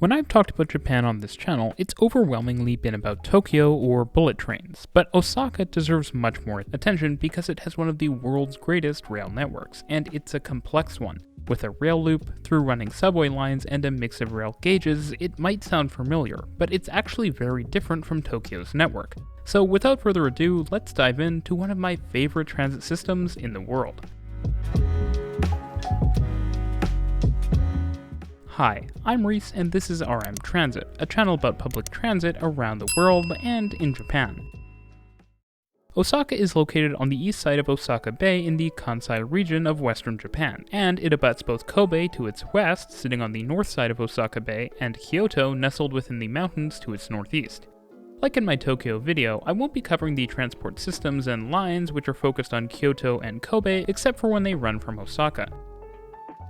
When I've talked about Japan on this channel, it's overwhelmingly been about Tokyo or bullet trains, but Osaka deserves much more attention because it has one of the world's greatest rail networks, and it's a complex one. With a rail loop, through running subway lines, and a mix of rail gauges, it might sound familiar, but it's actually very different from Tokyo's network. So without further ado, let's dive into one of my favorite transit systems in the world. Hi, I'm Reese and this is RM Transit, a channel about public transit around the world and in Japan. Osaka is located on the east side of Osaka Bay in the Kansai region of western Japan, and it abuts both Kobe to its west, sitting on the north side of Osaka Bay, and Kyoto nestled within the mountains to its northeast. Like in my Tokyo video, I won't be covering the transport systems and lines which are focused on Kyoto and Kobe except for when they run from Osaka.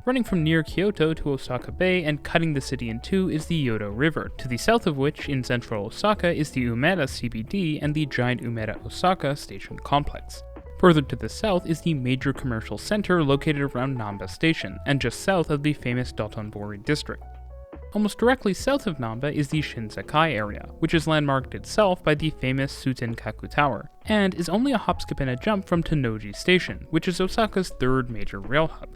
Running from near Kyoto to Osaka Bay and cutting the city in two is the Yodo River, to the south of which, in central Osaka, is the Umeda CBD and the giant Umeda Osaka station complex. Further to the south is the major commercial center located around Namba Station, and just south of the famous Dotonbori district. Almost directly south of Namba is the Shinsekai area, which is landmarked itself by the famous Tsutenkaku Tower, and is only a hop, skip, and a jump from Tennoji Station, which is Osaka's third major rail hub.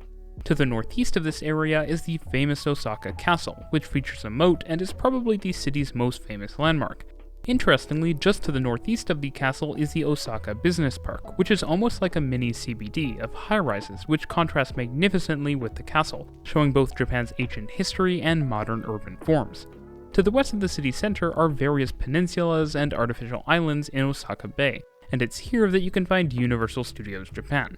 To the northeast of this area is the famous Osaka Castle, which features a moat and is probably the city's most famous landmark. Interestingly, just to the northeast of the castle is the Osaka Business Park, which is almost like a mini CBD of high-rises which contrast magnificently with the castle, showing both Japan's ancient history and modern urban forms. To the west of the city center are various peninsulas and artificial islands in Osaka Bay, and it's here that you can find Universal Studios Japan.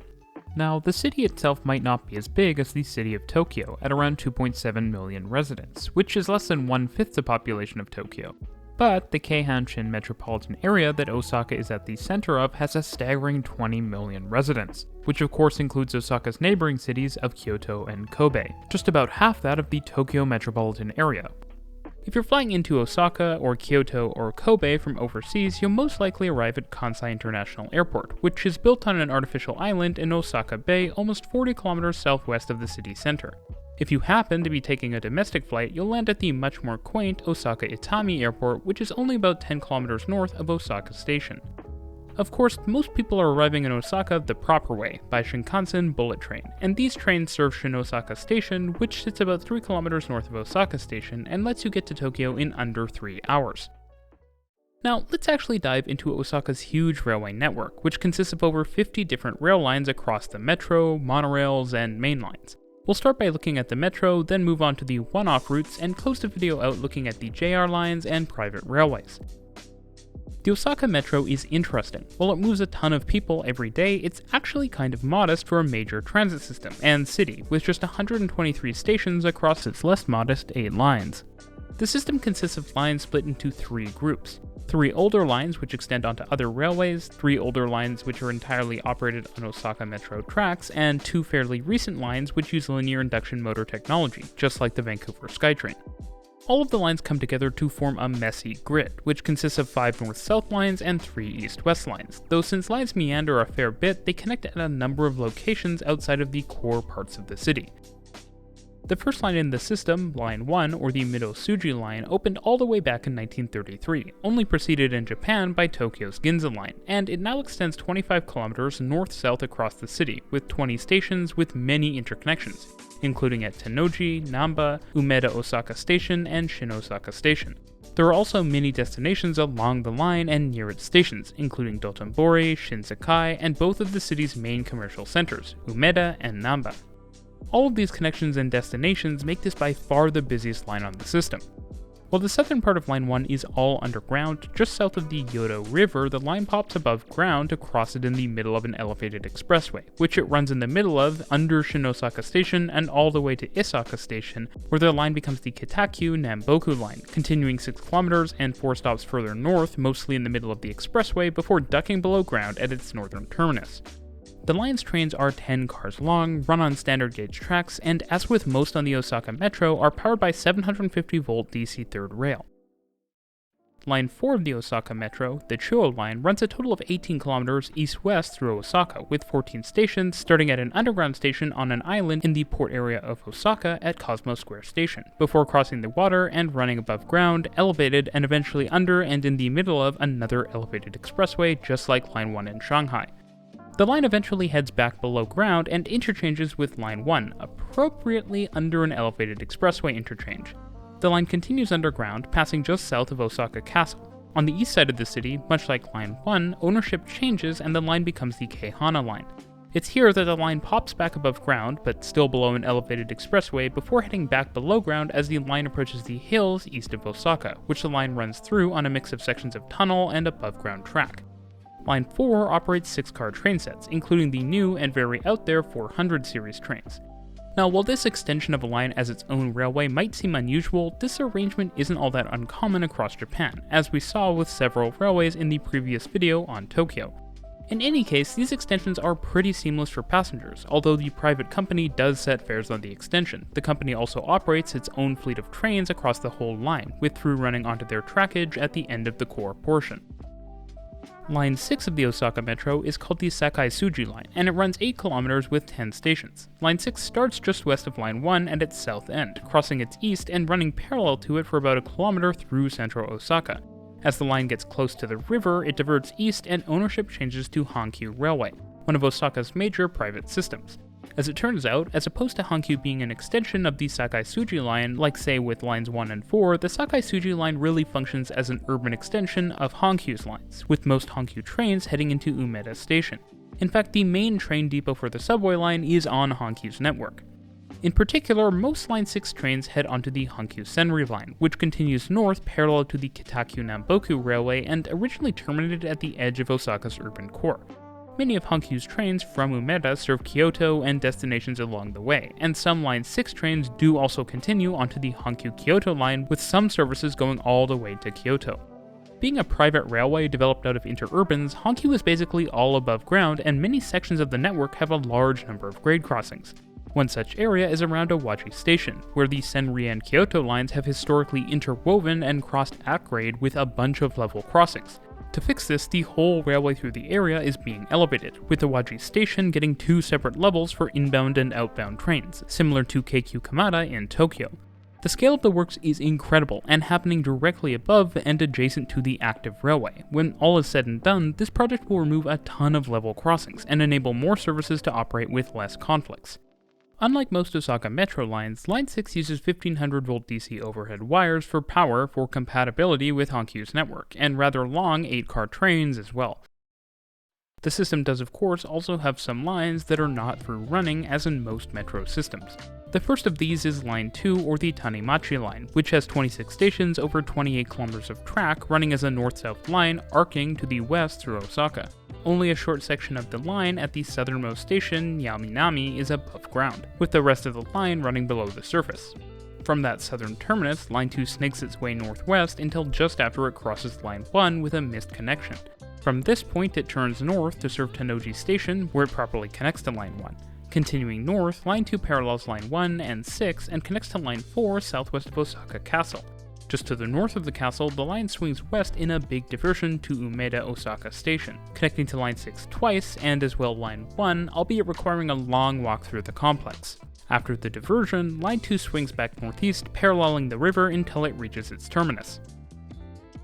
Now, the city itself might not be as big as the city of Tokyo, at around 2.7 million residents, which is less than 1/5 the population of Tokyo. But the Keihanshin metropolitan area that Osaka is at the center of has a staggering 20 million residents, which of course includes Osaka's neighboring cities of Kyoto and Kobe, just about half that of the Tokyo metropolitan area. If you're flying into Osaka or Kyoto or Kobe from overseas, you'll most likely arrive at Kansai International Airport, which is built on an artificial island in Osaka Bay almost 40 kilometers southwest of the city center. If you happen to be taking a domestic flight, you'll land at the much more quaint Osaka Itami Airport, which is only about 10 kilometers north of Osaka Station. Of course, most people are arriving in Osaka the proper way, by Shinkansen bullet train, and these trains serve Shinosaka Station, which sits about 3 kilometers north of Osaka Station and lets you get to Tokyo in under 3 hours. Now, let's actually dive into Osaka's huge railway network, which consists of over 50 different rail lines across the metro, monorails, and main lines. We'll start by looking at the metro, then move on to the one-off routes, and close the video out looking at the JR lines and private railways. The Osaka Metro is interesting. While it moves a ton of people every day, it's actually kind of modest for a major transit system and city, with just 123 stations across its less modest 8 lines. The system consists of lines split into 3 groups. 3 older lines which extend onto other railways, 3 older lines which are entirely operated on Osaka Metro tracks, and 2 fairly recent lines which use linear induction motor technology, just like the Vancouver SkyTrain. All of the lines come together to form a messy grid, which consists of 5 north-south lines and 3 east-west lines, though since lines meander a fair bit, they connect at a number of locations outside of the core parts of the city. The first line in the system, Line 1, or the Midosuji Line, opened all the way back in 1933, only preceded in Japan by Tokyo's Ginza Line, and it now extends 25 kilometers north-south across the city, with 20 stations with many interconnections, including at Tennoji, Namba, Umeda Osaka Station, and Shinosaka Station. There are also many destinations along the line and near its stations, including Dotonbori, Shinsekai, and both of the city's main commercial centers, Umeda and Namba. All of these connections and destinations make this by far the busiest line on the system. While the southern part of Line 1 is all underground, just south of the Yodo River, the line pops above ground to cross it in the middle of an elevated expressway, which it runs in the middle of, under Shinosaka Station, and all the way to Isaka Station, where the line becomes the Kitakyu Namboku Line, continuing 6 kilometers and 4 stops further north, mostly in the middle of the expressway, before ducking below ground at its northern terminus. The line's trains are 10 cars long, run on standard gauge tracks, and as with most on the Osaka Metro, are powered by 750-volt DC third rail. Line 4 of the Osaka Metro, the Chuo Line, runs a total of 18 kilometers east-west through Osaka, with 14 stations, starting at an underground station on an island in the port area of Osaka at Cosmo Square Station, before crossing the water and running above ground, elevated, and eventually under and in the middle of another elevated expressway just like Line 1 in Shanghai. The line eventually heads back below ground and interchanges with Line 1, appropriately under an elevated expressway interchange. The line continues underground, passing just south of Osaka Castle. On the east side of the city, much like Line 1, ownership changes and the line becomes the Honin Line. It's here that the line pops back above ground, but still below an elevated expressway, before heading back below ground as the line approaches the hills east of Osaka, which the line runs through on a mix of sections of tunnel and above-ground track. Line 4 operates 6-car train sets, including the new and very out there 400 series trains. Now, while this extension of a line as its own railway might seem unusual, this arrangement isn't all that uncommon across Japan, as we saw with several railways in the previous video on Tokyo. In any case, these extensions are pretty seamless for passengers, although the private company does set fares on the extension. The company also operates its own fleet of trains across the whole line, with through running onto their trackage at the end of the core portion. Line 6 of the Osaka Metro is called the Sakai-Suji Line, and it runs 8 kilometers with 10 stations. Line 6 starts just west of Line 1 at its south end, crossing its east and running parallel to it for about a kilometer through central Osaka. As the line gets close to the river, it diverts east and ownership changes to Hankyu Railway, one of Osaka's major private systems. As it turns out, as opposed to Hankyu being an extension of the Sakai-Suji Line, like say with Lines 1 and 4, the Sakai-Suji Line really functions as an urban extension of Hankyu's lines, with most Hankyu trains heading into Umeda Station. In fact, the main train depot for the subway line is on Hankyu's network. In particular, most Line 6 trains head onto the Hankyu Senri Line, which continues north parallel to the Kitakyu-Namboku Railway and originally terminated at the edge of Osaka's urban core. Many of Hankyu's trains from Umeda serve Kyoto and destinations along the way, and some Line 6 trains do also continue onto the Hankyu-Kyoto line, with some services going all the way to Kyoto. Being a private railway developed out of interurbans, Hankyu is basically all above ground, and many sections of the network have a large number of grade crossings. One such area is around Awaji Station, where the Senri and Kyoto lines have historically interwoven and crossed at grade with a bunch of level crossings. To fix this, the whole railway through the area is being elevated, with Awaji Station getting 2 separate levels for inbound and outbound trains, similar to Keikyu Kamada in Tokyo. The scale of the works is incredible, and happening directly above and adjacent to the active railway. When all is said and done, this project will remove a ton of level crossings, and enable more services to operate with less conflicts. Unlike most Osaka Metro lines, Line 6 uses 1500-volt DC overhead wires for power for compatibility with Hankyu's network, and rather long 8-car trains as well. The system does of course also have some lines that are not through running, as in most Metro systems. The first of these is Line 2, or the Tanimachi Line, which has 26 stations over 28 kilometers of track running as a north-south line arcing to the west through Osaka. Only a short section of the line at the southernmost station, Yaminami, is above ground, with the rest of the line running below the surface. From that southern terminus, Line 2 snakes its way northwest until just after it crosses Line 1 with a missed connection. From this point it turns north to serve Tennoji Station, where it properly connects to Line 1. Continuing north, Line 2 parallels Line 1 and 6 and connects to Line 4 southwest of Osaka Castle. Just to the north of the castle, the line swings west in a big diversion to Umeda Osaka Station, connecting to Line 6 twice and as well Line 1, albeit requiring a long walk through the complex. After the diversion, Line 2 swings back northeast, paralleling the river until it reaches its terminus.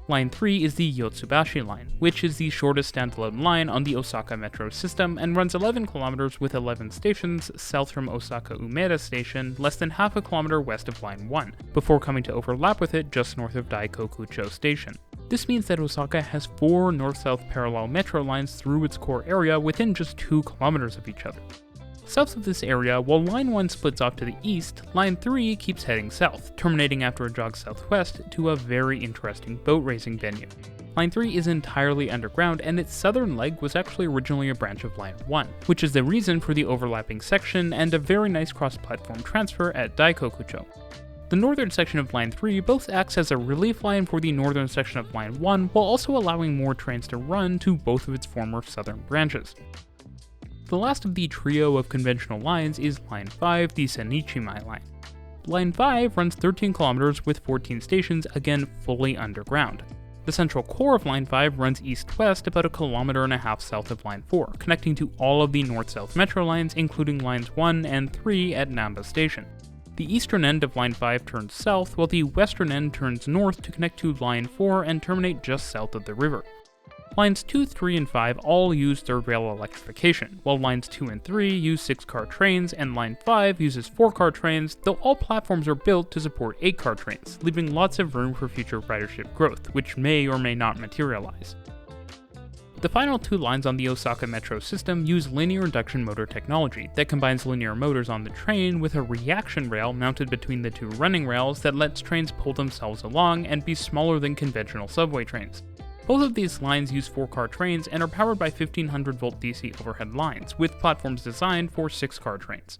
Line 3 is the Yotsubashi Line, which is the shortest standalone line on the Osaka Metro system and runs 11 kilometers with 11 stations south from Osaka Umeda Station, less than half a kilometer west of Line 1, before coming to overlap with it just north of Daikokucho Station. This means that Osaka has 4 north-south parallel metro lines through its core area within just 2 kilometers of each other. South of this area, while Line 1 splits off to the east, Line 3 keeps heading south, terminating after a jog southwest to a very interesting boat racing venue. Line 3 is entirely underground, and its southern leg was actually originally a branch of Line 1, which is the reason for the overlapping section and a very nice cross-platform transfer at Daikokucho. The northern section of Line 3 both acts as a relief line for the northern section of Line 1, while also allowing more trains to run to both of its former southern branches. The last of the trio of conventional lines is Line 5, the Senichimai Line. Line 5 runs 13 kilometers with 14 stations, again fully underground. The central core of Line 5 runs east-west about 1.5 kilometers south of Line 4, connecting to all of the north-south metro lines, including Lines 1 and 3 at Namba Station. The eastern end of Line 5 turns south, while the western end turns north to connect to Line 4 and terminate just south of the river. Lines 2, 3, and 5 all use third rail electrification, while Lines 2 and 3 use 6-car trains, and Line 5 uses 4-car trains, though all platforms are built to support 8-car trains, leaving lots of room for future ridership growth, which may or may not materialize. The final 2 lines on the Osaka Metro system use linear induction motor technology that combines linear motors on the train with a reaction rail mounted between the 2 running rails that lets trains pull themselves along and be smaller than conventional subway trains. Both of these lines use 4-car trains and are powered by 1500-volt DC overhead lines, with platforms designed for 6-car trains.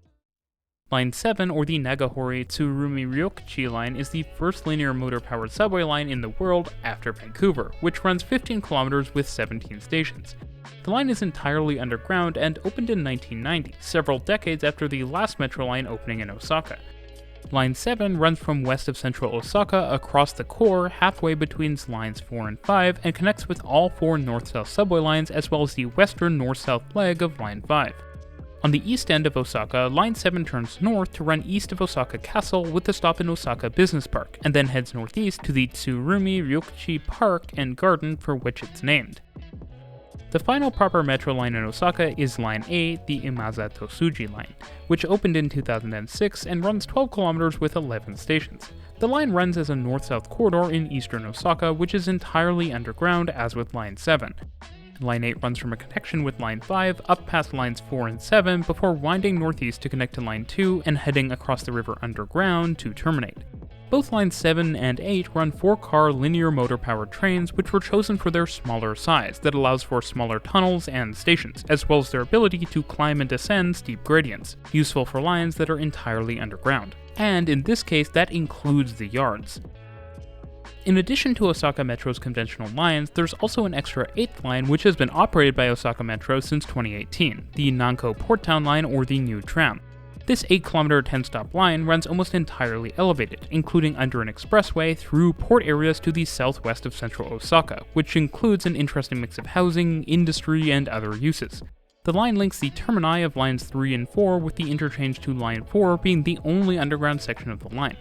Line 7, or the Nagahori Tsurumi Ryokuchi line, is the first linear motor-powered subway line in the world after Vancouver, which runs 15 kilometers with 17 stations. The line is entirely underground and opened in 1990, several decades after the last metro line opening in Osaka. Line 7 runs from west of central Osaka across the core halfway between lines 4 and 5 and connects with all 4 north-south subway lines as well as the western north-south leg of Line 5. On the east end of Osaka, Line 7 turns north to run east of Osaka Castle with a stop in Osaka Business Park, and then heads northeast to the Tsurumi Ryokuchi Park and Garden for which it's named. The final proper metro line in Osaka is Line 8, the Imaza Tosuji line, which opened in 2006 and runs 12 kilometers with 11 stations. The line runs as a north-south corridor in eastern Osaka, which is entirely underground as with Line 7. Line 8 runs from a connection with Line 5 up past Lines 4 and 7 before winding northeast to connect to Line 2 and heading across the river underground to terminate. Both Lines 7 and 8 run 4-car linear motor-powered trains which were chosen for their smaller size that allows for smaller tunnels and stations, as well as their ability to climb and descend steep gradients, useful for lines that are entirely underground. And in this case, that includes the yards. In addition to Osaka Metro's conventional lines, there's also an extra 8th line which has been operated by Osaka Metro since 2018, the Nanko Port Town Line, or the new tram. This 8-kilometer 10-stop line runs almost entirely elevated, including under an expressway through port areas to the southwest of central Osaka, which includes an interesting mix of housing, industry, and other uses. The line links the termini of Lines 3 and 4 with the interchange to Line 4 being the only underground section of the line.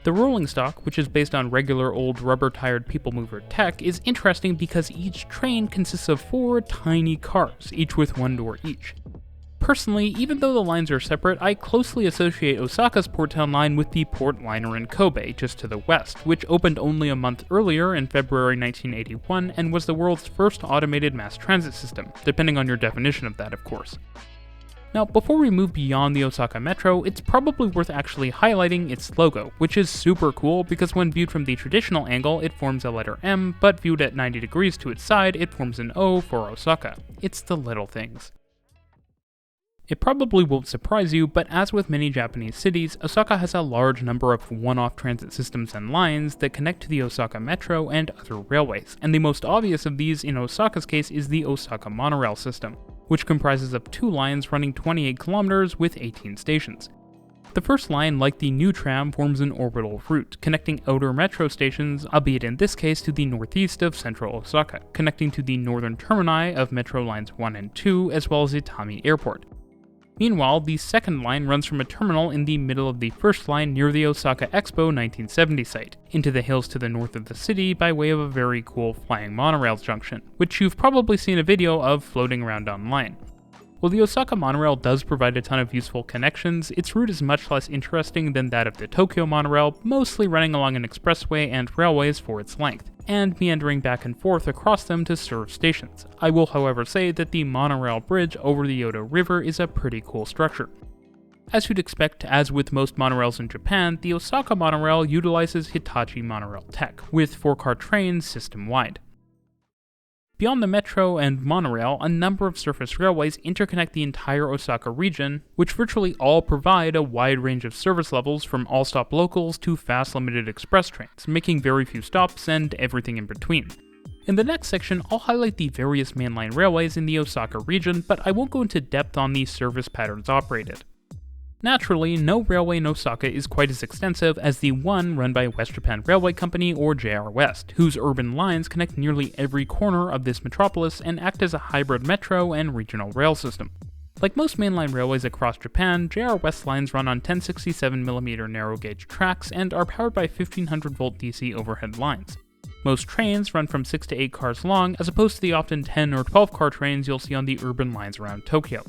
The rolling stock, which is based on regular old rubber-tired people mover tech, is interesting because each train consists of 4 tiny cars, each with 1 door each. Personally, even though the lines are separate, I closely associate Osaka's Port Town Line with the port liner in Kobe, just to the west, which opened only a month earlier in February 1981 and was the world's first automated mass transit system, depending on your definition of that, of course. Now, before we move beyond the Osaka Metro, it's probably worth actually highlighting its logo, which is super cool because when viewed from the traditional angle, it forms a letter M, but viewed at 90 degrees to its side, it forms an O for Osaka. It's the little things. It probably won't surprise you, but as with many Japanese cities, Osaka has a large number of one-off transit systems and lines that connect to the Osaka Metro and other railways, and the most obvious of these in Osaka's case is the Osaka Monreal system, which comprises of 2 lines running 28 kilometers with 18 stations. The first line, like the new tram, forms an orbital route, connecting outer metro stations, albeit in this case to the northeast of central Osaka, connecting to the northern termini of Metro Lines 1 and 2, as well as Itami Airport. Meanwhile, the second line runs from a terminal in the middle of the first line near the Osaka Expo 1970 site, into the hills to the north of the city by way of a very cool flying monorail junction, which you've probably seen a video of floating around online. While the Osaka Monreal does provide a ton of useful connections, its route is much less interesting than that of the Tokyo Monorail, mostly running along an expressway and railways for its length, and meandering back and forth across them to serve stations. I will however say that the monorail bridge over the Yodo River is a pretty cool structure. As you'd expect, as with most monorails in Japan, the Osaka Monorail utilizes Hitachi monorail tech, with 4-car trains system-wide. Beyond the metro and monorail, a number of surface railways interconnect the entire Osaka region, which virtually all provide a wide range of service levels from all-stop locals to fast limited express trains, making very few stops and everything in between. In the next section, I'll highlight the various mainline railways in the Osaka region, but I won't go into depth on the service patterns operated. Naturally, no railway in Osaka is quite as extensive as the one run by West Japan Railway Company or JR West, whose urban lines connect nearly every corner of this metropolis and act as a hybrid metro and regional rail system. Like most mainline railways across Japan, JR West lines run on 1067mm narrow gauge tracks and are powered by 1500-volt DC overhead lines. Most trains run from 6 to 8 cars long, as opposed to the often 10 or 12 car trains you'll see on the urban lines around Tokyo.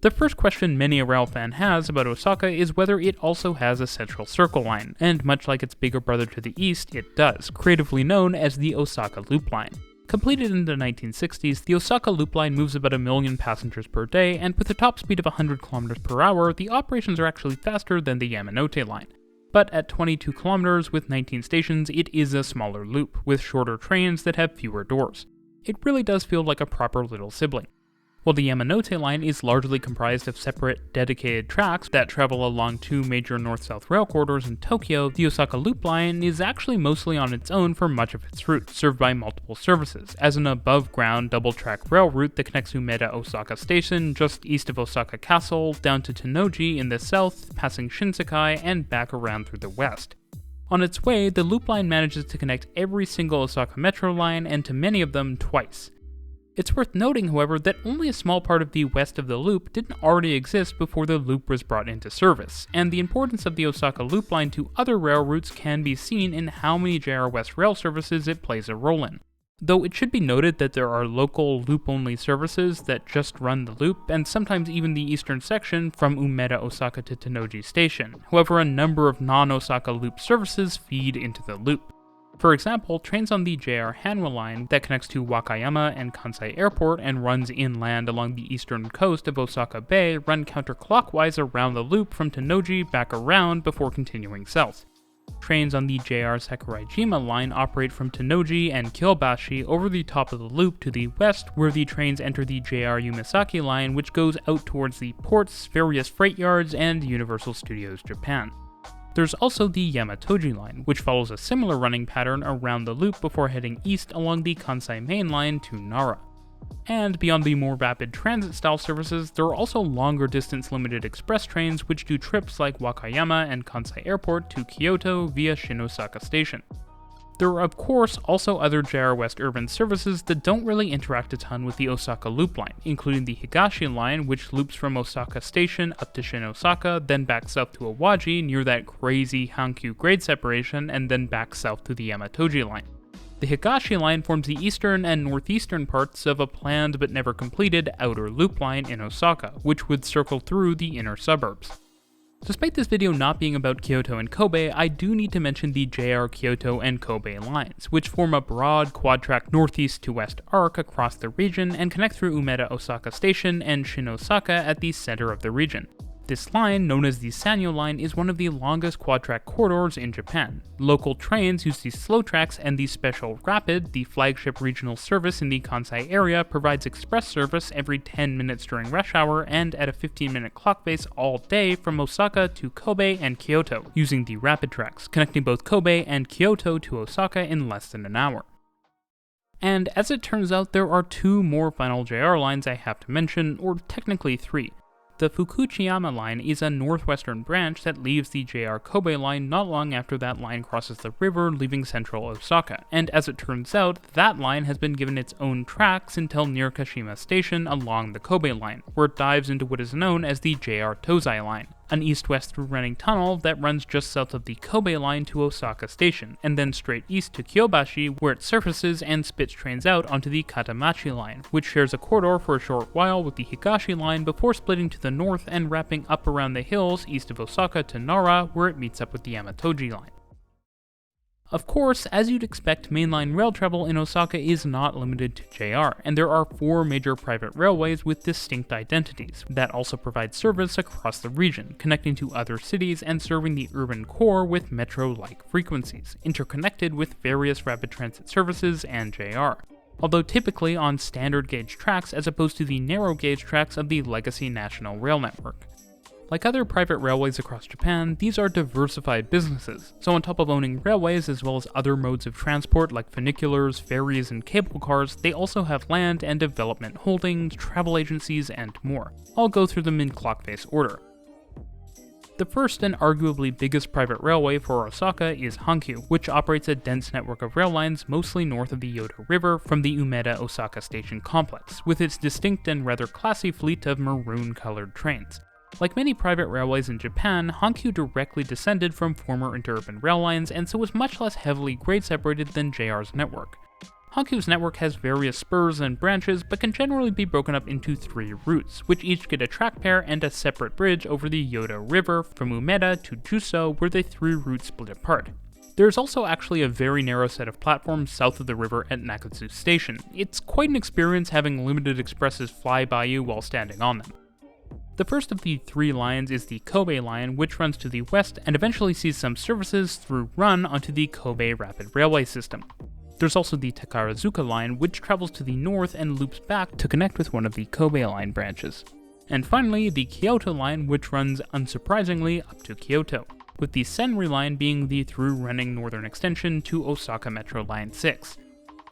The first question many a rail fan has about Osaka is whether it also has a central circle line, and much like its bigger brother to the east, it does, creatively known as the Osaka Loop Line. Completed in the 1960s, the Osaka Loop Line moves about 1 million passengers per day, and with a top speed of 100 km per hour, the operations are actually faster than the Yamanote Line. But at 22 km with 19 stations, it is a smaller loop, with shorter trains that have fewer doors. It really does feel like a proper little sibling. While the Yamanote Line is largely comprised of separate, dedicated tracks that travel along two major north-south rail corridors in Tokyo, the Osaka Loop Line is actually mostly on its own for much of its route, served by multiple services, as an above-ground double-track rail route that connects Umeda Osaka Station just east of Osaka Castle, down to Tennoji in the south, passing Shinsekai, and back around through the west. On its way, the Loop Line manages to connect every single Osaka Metro line, and to many of them twice. It's worth noting, however, that only a small part of the west of the loop didn't already exist before the loop was brought into service, and the importance of the Osaka Loop Line to other rail routes can be seen in how many JR West rail services it plays a role in. Though it should be noted that there are local loop-only services that just run the loop, and sometimes even the eastern section from Umeda Osaka to Tennoji Station. However, a number of non-Osaka loop services feed into the loop. For example, trains on the JR Hanwa Line that connects to Wakayama and Kansai Airport and runs inland along the eastern coast of Osaka Bay run counterclockwise around the loop from Tennoji back around before continuing south. Trains on the JR Sakuraijima Line operate from Tennoji and Kyobashi over the top of the loop to the west, where the trains enter the JR Yumasaki Line, which goes out towards the ports, various freight yards, and Universal Studios Japan. There's also the Yamatoji Line, which follows a similar running pattern around the loop before heading east along the Kansai Main Line to Nara. And beyond the more rapid transit-style services, there are also longer distance limited express trains which do trips like Wakayama and Kansai Airport to Kyoto via Shinosaka Station. There are of course also other JR West urban services that don't really interact a ton with the Osaka Loop Line, including the Higashi Line, which loops from Osaka Station up to Shinosaka, then back south to Awaji near that crazy Hankyu grade separation, and then back south to the Yamatoji Line. The Higashi Line forms the eastern and northeastern parts of a planned but never completed outer loop line in Osaka, which would circle through the inner suburbs. Despite this video not being about Kyoto and Kobe, I do need to mention the JR Kyoto and Kobe lines, which form a broad quad-track northeast to west arc across the region and connect through Umeda Osaka Station and Shinosaka at the center of the region. This line, known as the Sanyo Line, is one of the longest quad-track corridors in Japan. Local trains use these slow tracks, and the Special Rapid, the flagship regional service in the Kansai area, provides express service every 10 minutes during rush hour and at a 15-minute clock face all day from Osaka to Kobe and Kyoto, using the rapid tracks, connecting both Kobe and Kyoto to Osaka in less than an hour. And as it turns out, there are two more final JR lines I have to mention, or technically three. The Fukuchiyama Line is a northwestern branch that leaves the JR Kobe Line not long after that line crosses the river, leaving central Osaka, and as it turns out, that line has been given its own tracks until near Kashima Station along the Kobe Line, where it dives into what is known as the JR Tozai Line, an east-west through-running tunnel that runs just south of the Kobe Line to Osaka Station, and then straight east to Kyobashi, where it surfaces and spits trains out onto the Katamachi Line, which shares a corridor for a short while with the Higashi Line before splitting to the north and wrapping up around the hills east of Osaka to Nara, where it meets up with the Yamatoji Line. Of course, as you'd expect, mainline rail travel in Osaka is not limited to JR, and there are 4 major private railways with distinct identities that also provide service across the region, connecting to other cities and serving the urban core with metro-like frequencies, interconnected with various rapid transit services and JR, although typically on standard gauge tracks as opposed to the narrow gauge tracks of the legacy national rail network. Like other private railways across Japan, these are diversified businesses, so on top of owning railways as well as other modes of transport like funiculars, ferries, and cable cars, they also have land and development holdings, travel agencies, and more. I'll go through them in clock face order. The first and arguably biggest private railway for Osaka is Hankyu, which operates a dense network of rail lines mostly north of the Yodo River from the Umeda Osaka Station complex, with its distinct and rather classy fleet of maroon-colored trains. Like many private railways in Japan, Hankyu directly descended from former interurban rail lines and so was much less heavily grade-separated than JR's network. Hankyu's network has various spurs and branches, but can generally be broken up into 3 routes, which each get a track pair and a separate bridge over the Yodo River from Umeda to Juso, where the 3 routes split apart. There is also actually a very narrow set of platforms south of the river at Nakatsu Station. It's quite an experience having limited expresses fly by you while standing on them. The first of the 3 lines is the Kobe line, which runs to the west and eventually sees some services through Run onto the Kobe Rapid Railway system. There's also the Takarazuka line, which travels to the north and loops back to connect with one of the Kobe line branches. And finally, the Kyoto line, which runs, unsurprisingly, up to Kyoto, with the Senri line being the through-running northern extension to Osaka Metro Line 6.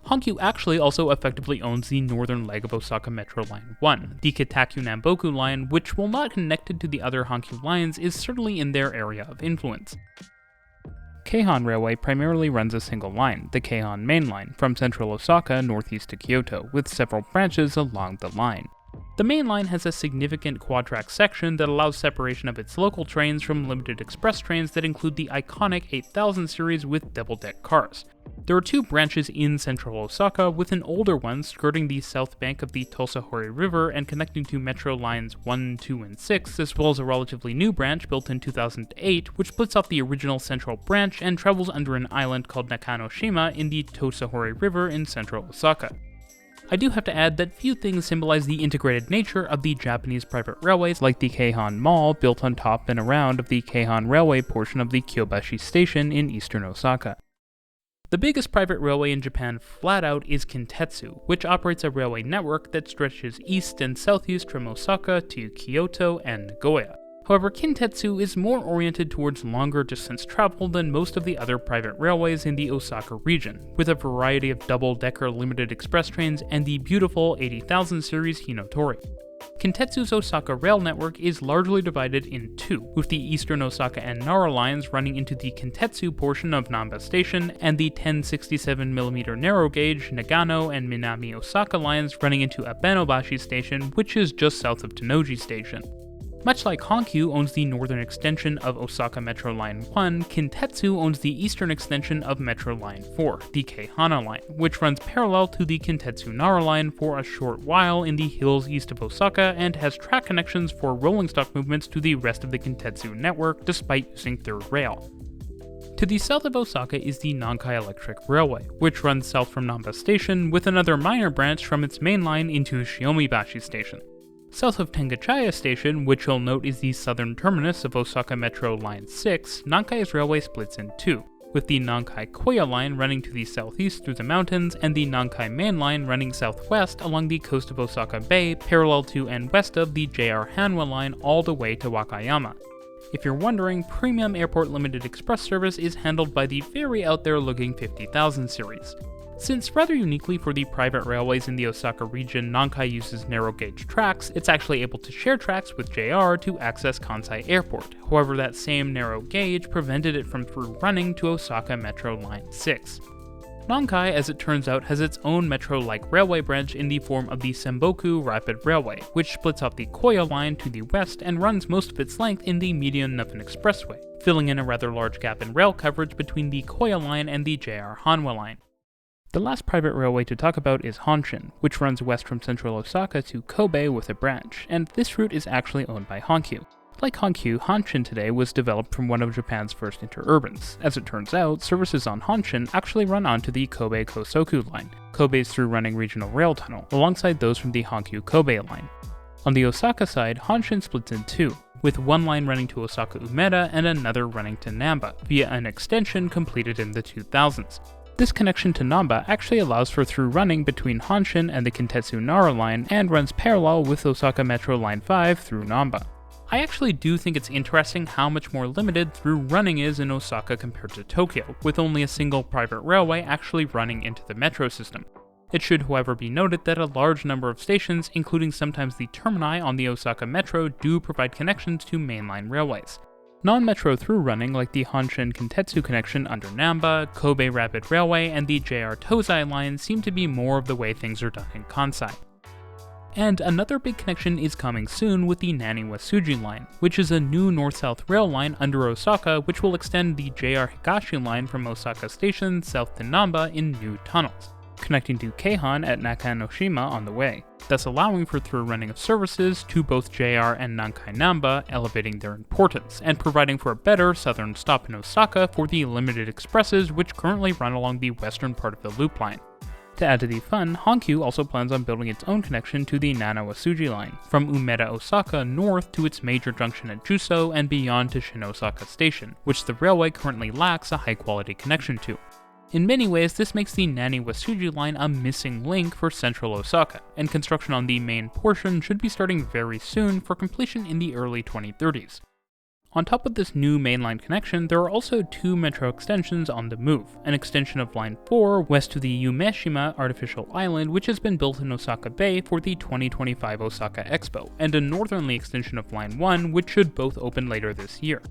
Hankyu actually also effectively owns the northern leg of Osaka Metro Line 1, the Kitaku-Namboku line, which, while not connected to the other Hankyu lines, is certainly in their area of influence. Keihan Railway primarily runs a single line, the Keihan Main Line, from central Osaka northeast to Kyoto, with several branches along the line. The main line has a significant quad-track section that allows separation of its local trains from limited express trains that include the iconic 8000 series with double-deck cars. There are 2 branches in central Osaka, with an older one skirting the south bank of the Tosahori River and connecting to Metro Lines 1, 2, and 6, as well as a relatively new branch built in 2008, which splits off the original central branch and travels under an island called Nakanoshima in the Tosahori River in central Osaka. I do have to add that few things symbolize the integrated nature of the Japanese private railways like the Keihan Mall built on top and around of the Keihan Railway portion of the Kyobashi Station in eastern Osaka. The biggest private railway in Japan flat out is Kintetsu, which operates a railway network that stretches east and southeast from Osaka to Kyoto and Nagoya. However, Kintetsu is more oriented towards longer distance travel than most of the other private railways in the Osaka region, with a variety of double-decker limited express trains and the beautiful 80,000 series Hinotori. Kintetsu's Osaka rail network is largely divided in 2, with the eastern Osaka and Nara lines running into the Kintetsu portion of Namba Station, and the 1067mm narrow gauge Nagano and Minami Osaka lines running into Abenobashi Station, which is just south of Tennoji Station. Much like Hankyu owns the northern extension of Osaka Metro Line 1, Kintetsu owns the eastern extension of Metro Line 4, the Keihana Line, which runs parallel to the Kintetsu Nara Line for a short while in the hills east of Osaka and has track connections for rolling stock movements to the rest of the Kintetsu network despite using third rail. To the south of Osaka is the Nankai Electric Railway, which runs south from Namba Station with another minor branch from its main line into Shiomibashi Station. South of Tengachaya Station, which you'll note is the southern terminus of Osaka Metro Line 6, Nankai's railway splits in 2, with the Nankai-Koya line running to the southeast through the mountains and the Nankai Main Line running southwest along the coast of Osaka Bay, parallel to and west of the JR Hanwa line all the way to Wakayama. If you're wondering, Premium Airport Limited Express service is handled by the very out there looking 50,000 series. Since rather uniquely for the private railways in the Osaka region, Nankai uses narrow gauge tracks, it's actually able to share tracks with JR to access Kansai Airport. However, that same narrow gauge prevented it from through running to Osaka Metro Line 6. Nankai, as it turns out, has its own metro-like railway branch in the form of the Senboku Rapid Railway, which splits off the Koya line to the west and runs most of its length in the median of an expressway, filling in a rather large gap in rail coverage between the Koya line and the JR Hanwa line. The last private railway to talk about is Honshin, which runs west from central Osaka to Kobe with a branch, and this route is actually owned by Hankyu. Like Hankyu, Honshin today was developed from one of Japan's first interurbans. As it turns out, services on Honshin actually run onto the Kobe-Kosoku line, Kobe's through-running regional rail tunnel, alongside those from the Hankyu-Kobe line. On the Osaka side, Honshin splits in 2, with one line running to Osaka Umeda and another running to Namba, via an extension completed in the 2000s. This connection to Namba actually allows for through running between Honshin and the Kintetsu Nara line and runs parallel with Osaka Metro Line 5 through Namba. I actually do think it's interesting how much more limited through running is in Osaka compared to Tokyo, with only a single private railway actually running into the metro system. It should, however, be noted that a large number of stations, including sometimes the termini on the Osaka Metro, do provide connections to mainline railways. Non-metro through running like the Hanshin-Kintetsu connection under Namba, Kobe Rapid Railway, and the JR Tozai line seem to be more of the way things are done in Kansai. And another big connection is coming soon with the Naniwa-Tsuji line, which is a new north-south rail line under Osaka which will extend the JR Higashi line from Osaka Station south to Namba in new tunnels, connecting to Keihan at Nakanoshima on the way, thus allowing for through running of services to both JR and Nankai Namba, elevating their importance, and providing for a better southern stop in Osaka for the limited expresses which currently run along the western part of the loop line. To add to the fun, Hankyu also plans on building its own connection to the Naniwa-Tsuji line, from Umeda, Osaka north to its major junction at Juso and beyond to Shinosaka Station, which the railway currently lacks a high-quality connection to. In many ways, this makes the Naniwa-Tsuji line a missing link for central Osaka, and construction on the main portion should be starting very soon for completion in the early 2030s. On top of this new mainline connection, there are also two metro extensions on the move, an extension of Line 4 west to the Umeshima Artificial Island, which has been built in Osaka Bay for the 2025 Osaka Expo, and a northerly extension of Line 1, which should both open later this year.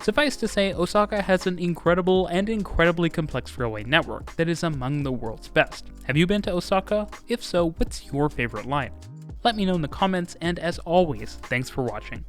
Suffice to say, Osaka has an incredible and incredibly complex railway network that is among the world's best. Have you been to Osaka? If so, what's your favorite line? Let me know in the comments, and as always, thanks for watching.